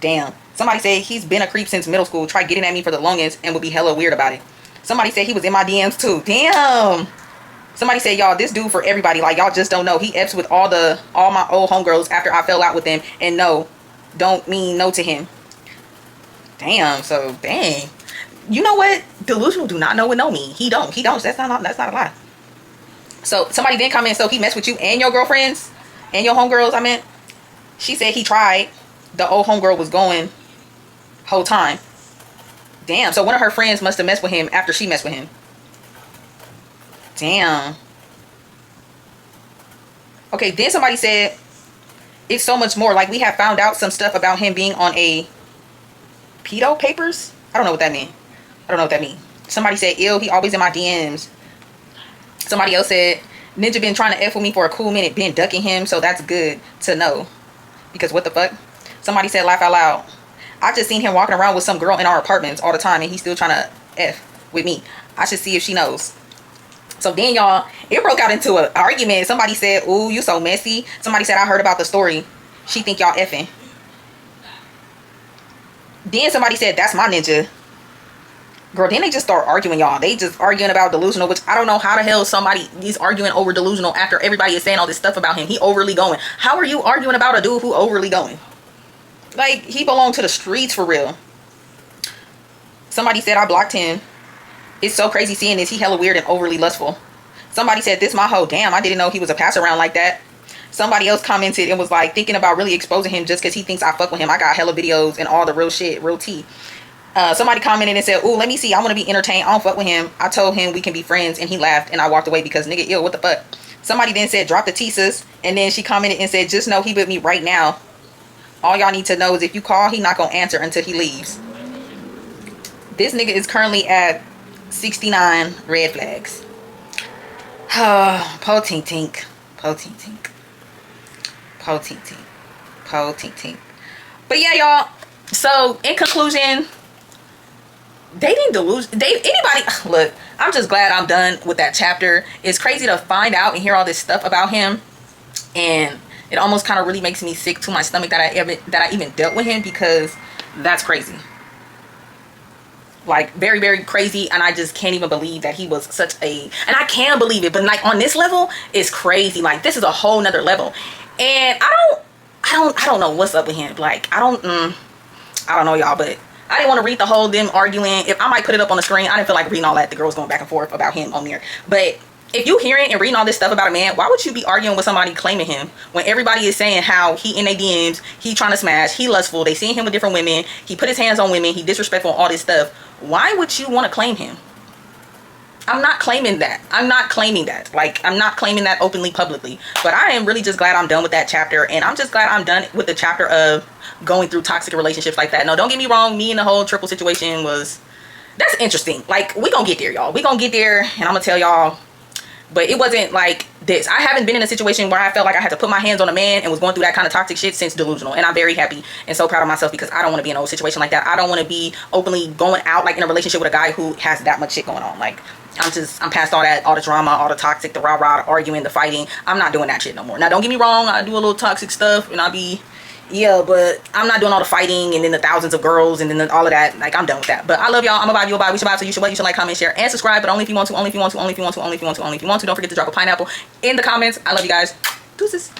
Damn. Somebody said he's been a creep since middle school. Tried getting at me for the longest and would be hella weird about it. Somebody said he was in my DMs too. Damn. Somebody said, y'all, this dude for everybody. Like, y'all just don't know. He F's with all my old homegirls after I fell out with them. And no, don't mean no to him. Damn. So, dang. You know what? Delusional do not know what no mean. He don't. That's not a lie. So, somebody then comment, so he messed with you and your girlfriends? And your homegirls, I meant? She said he tried. The old homegirl was going whole time. Damn. So, one of her friends must have messed with him after she messed with him. Damn. Okay, then somebody said it's so much more. Like, we have found out some stuff about him being on a pedo papers. I don't know what that means. Somebody said, ew, he always in my DMs. Somebody else said, ninja been trying to F with me for a cool minute, been ducking him, so that's good to know. Because what the fuck? Somebody said, laugh out loud. I just seen him walking around with some girl in our apartments all the time, and he's still trying to F with me. I should see if she knows. So then, y'all, it broke out into an argument. Somebody said, ooh, you so messy. Somebody said, I heard about the story. She think y'all effing. Then somebody said, that's my ninja. Girl, then they just start arguing, y'all. They just arguing about delusional, which I don't know how the hell somebody is arguing over delusional after everybody is saying all this stuff about him. He overly going. How are you arguing about a dude who overly going? Like, he belonged to the streets for real. Somebody said, I blocked him. It's so crazy seeing this. He hella weird and overly lustful. Somebody said, this my hoe. Damn, I didn't know he was a pass around like that. Somebody else commented and was like, thinking about really exposing him just because he thinks I fuck with him. I got hella videos and all the real shit, real tea. Somebody commented and said, ooh, let me see, I want to be entertained, I don't fuck with him. I told him we can be friends and he laughed and I walked away because nigga, ew, what the fuck. Somebody then said, drop the T-sis. And then she commented and said, just know he with me right now. All y'all need to know is if you call, he not gonna answer until he leaves. This nigga is currently at 69 red flags. Po tink tink. Po tink tink. Po tink tink. Po tink tink. But yeah, y'all. So in conclusion, dating delusion. Anybody, look, I'm just glad I'm done with that chapter. It's crazy to find out and hear all this stuff about him, and it almost kind of really makes me sick to my stomach that I even dealt with him, because that's crazy. Like very, very crazy. And I just can't even believe that he was such a, and I can believe it, but like on this level, it's crazy. Like this is a whole nother level. And I don't know what's up with him. Like I don't know, y'all, but I didn't want to read the whole them arguing. If I might put it up on the screen, I didn't feel like reading all that, the girls going back and forth about him on there. But if you hearing and reading all this stuff about a man, why would you be arguing with somebody claiming him when everybody is saying how he in their DMs, he trying to smash, he lustful, they seeing him with different women, he put his hands on women, he disrespectful, all this stuff. Why would you want to claim him? I'm not claiming that. I'm not claiming that. Like, I'm not claiming that openly, publicly. But I am really just glad I'm done with that chapter. And I'm just glad I'm done with the chapter of going through toxic relationships like that. No, don't get me wrong. Me and the whole triple situation was, that's interesting. Like, we gonna get there, y'all. We gonna get there, and I'm gonna tell y'all. But it wasn't like this. I haven't been in a situation where I felt like I had to put my hands on a man and was going through that kind of toxic shit since Delusional. And I'm very happy and so proud of myself, because I don't want to be in a whole situation like that. I don't want to be openly going out like in a relationship with a guy who has that much shit going on. Like, I'm past all that, all the drama, all the toxic, the rah-rah, the arguing, the fighting. I'm not doing that shit no more. Now, don't get me wrong. I do a little toxic stuff and I be, yeah, but I'm not doing all the fighting and then the thousands of girls and then all of that. Like, I'm done with that. But I love y'all. I'm about you about. We should vibe. So you should what? You should like, comment, share, and subscribe. But only if you want to. Only if you want to. Only if you want to. Only if you want to. Only if you want to. Only if you want to. Don't forget to drop a pineapple in the comments. I love you guys. Deuces.